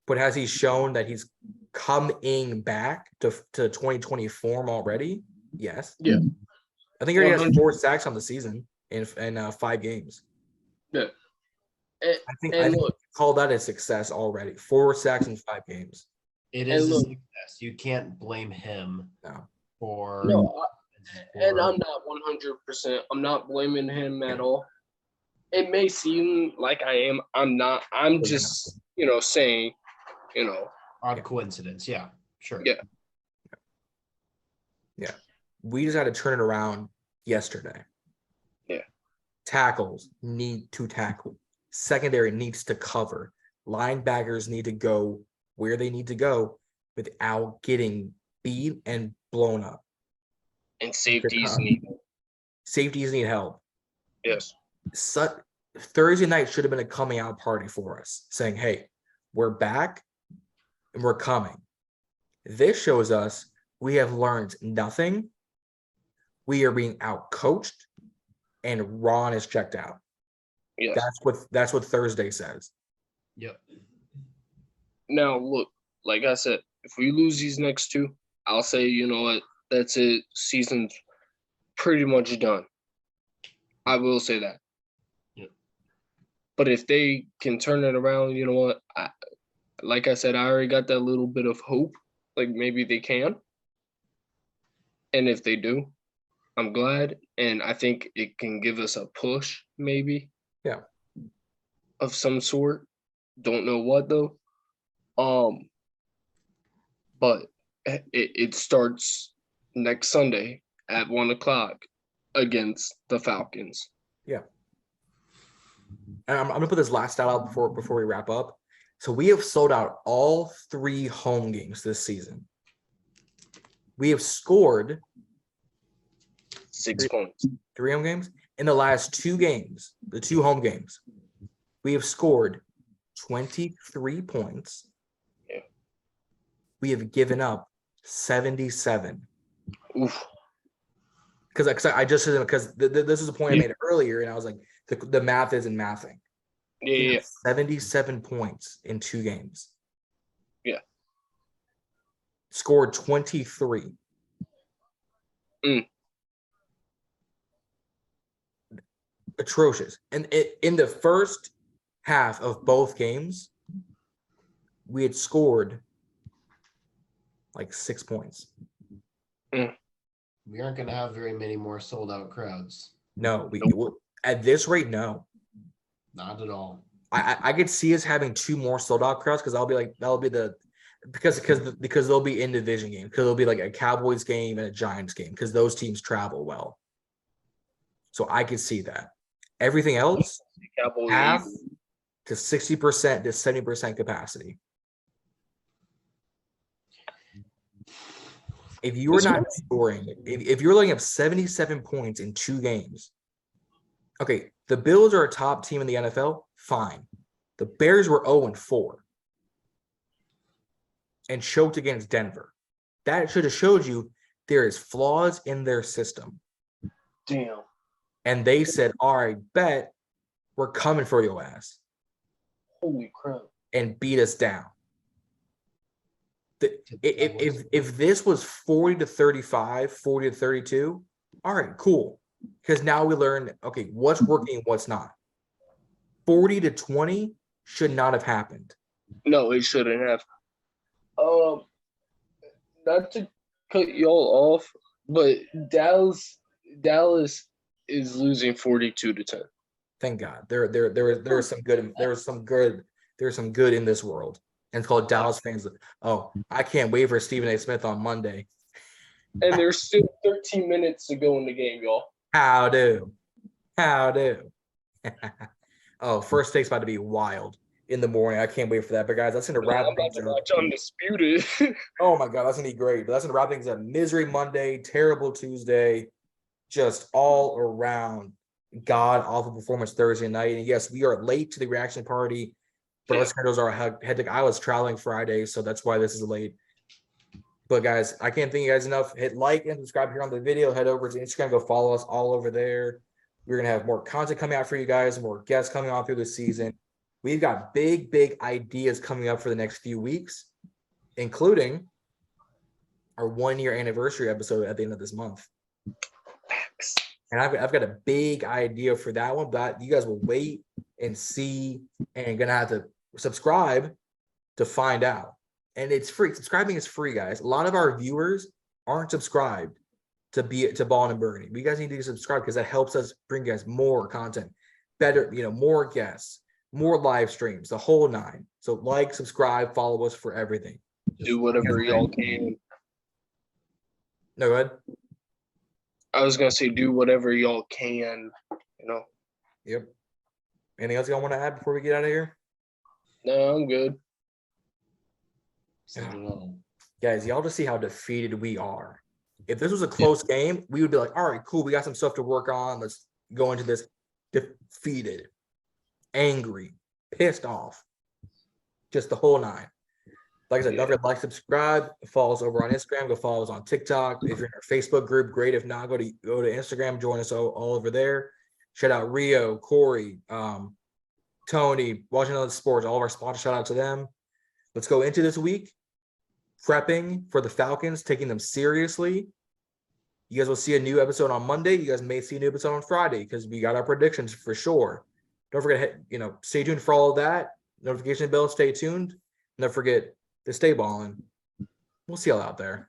But has he shown that he's coming back to 2020 form already? Yes. Yeah. I think he already has 4 sacks on the season in 5 games. Yeah. I think call that a success already. 4 sacks in 5 games. It is a success. You can't blame him for. No, and I'm not 100%. I'm not blaming him at all. It may seem like I am. I'm not. I'm just, saying, Odd coincidence. Yeah, sure. Yeah. Yeah. We just had to turn it around yesterday. Yeah. Tackles need to tackle. Secondary needs to cover. Linebackers need to go where they need to go without getting beat and blown up. And safeties need help. Yes. Thursday night should have been a coming out party for us, saying, hey, we're back and we're coming. This shows us we have learned nothing. We are being out-coached, and Ron is checked out. Yes. That's what Thursday says. Yep. Now, look, like I said, if we lose these next 2, I'll say, you know what, that's it. Season's pretty much done. I will say that. Yep. But if they can turn it around, you know what, like I said, I already got that little bit of hope. Like maybe they can. And if they do, I'm glad. And I think it can give us a push, maybe. Yeah. Of some sort. Don't know what though. But it starts next Sunday at 1:00 against the Falcons. Yeah. And I'm gonna put this last stat out before we wrap up. So we have sold out all 3 home games this season. We have scored 6 points. 3 home games in the last 2 games, the 2 home games. We have scored 23 points. Yeah. We have given up 77. Oof. Because I just said because this is a point I made earlier, and I was like, the math isn't mathing. Yeah. 77 points in 2 games. Yeah. Scored 23. Atrocious. And in the first half of both games, we had scored like 6 points. We aren't going to have very many more sold out crowds. No, at this rate, no. Not at all. I could see us having 2 more sold out crowds because because they'll be in division game, because it'll be like a Cowboys game and a Giants game because those teams travel well. So I could see that. Everything else, Cowboys, half to 60% to 70% capacity. If you are not scoring, if you're looking at 77 points in 2 games, okay, the Bills are a top team in the NFL, fine. The Bears were 0-4 and choked against Denver. That should have showed you there is flaws in their system. Damn. And they said, all right, bet we're coming for your ass. Holy crap. And beat us down. If this was 40-35, 40-32, all right, cool. Because now we learn, okay, what's working and what's not. 40-20 should not have happened. No, it shouldn't have. Not to cut y'all off, but Dallas is losing 42-10. Thank God. There is some good in this world. And it's called Dallas fans. Oh, I can't wait for Stephen A. Smith on Monday. And there's still 13 minutes to go in the game, y'all. How do? Oh, first take's about to be wild in the morning. I can't wait for that. But guys, that's gonna wrap things up. Watch Undisputed. Oh my God, that's gonna be great. But that's gonna wrap things up. Misery Monday, terrible Tuesday, just all around god awful performance Thursday night. And yes, we are late to the reaction party. But our schedules are hectic. I was traveling Friday, so that's why this is late. But guys, I can't thank you guys enough. Hit like and subscribe here on the video. Head over to Instagram. Go follow us all over there. We're going to have more content coming out for you guys, more guests coming on through the season. We've got big ideas coming up for the next few weeks, including our 1-year anniversary episode at the end of this month. And I've got a big idea for that one, but you guys will wait and see, and gonna have to subscribe to find out. And it's free. Subscribing is free, guys. A lot of our viewers aren't subscribed to Ballin and Burgundy. You guys need to subscribe because that helps us bring you guys more content, better, more guests, more live streams, the whole 9. So like, subscribe, follow us for everything. Do whatever y'all can. No, go ahead. I was gonna say do whatever y'all can, Yep. Anything else y'all want to add before we get out of here? No, I'm good. Guys, y'all just see how defeated we are. If this was a close game, we would be like, all right, cool, we got some stuff to work on. Let's go into this defeated, angry, pissed off. Just the whole 9. Like I said, don't forget to like, subscribe, follow us over on Instagram, go follow us on TikTok. If you're in our Facebook group, great. If not, go to Instagram, join us all over there. Shout out Rio, Corey, Tony, Washington Sports, all of our sponsors, shout out to them. Let's go into this week prepping for the Falcons, taking them seriously. You guys will see a new episode on Monday. You guys may see a new episode on Friday because we got our predictions for sure. Don't forget, stay tuned for all of that. Notification bell, stay tuned. Don't forget to stay ballin'. We'll see y'all out there.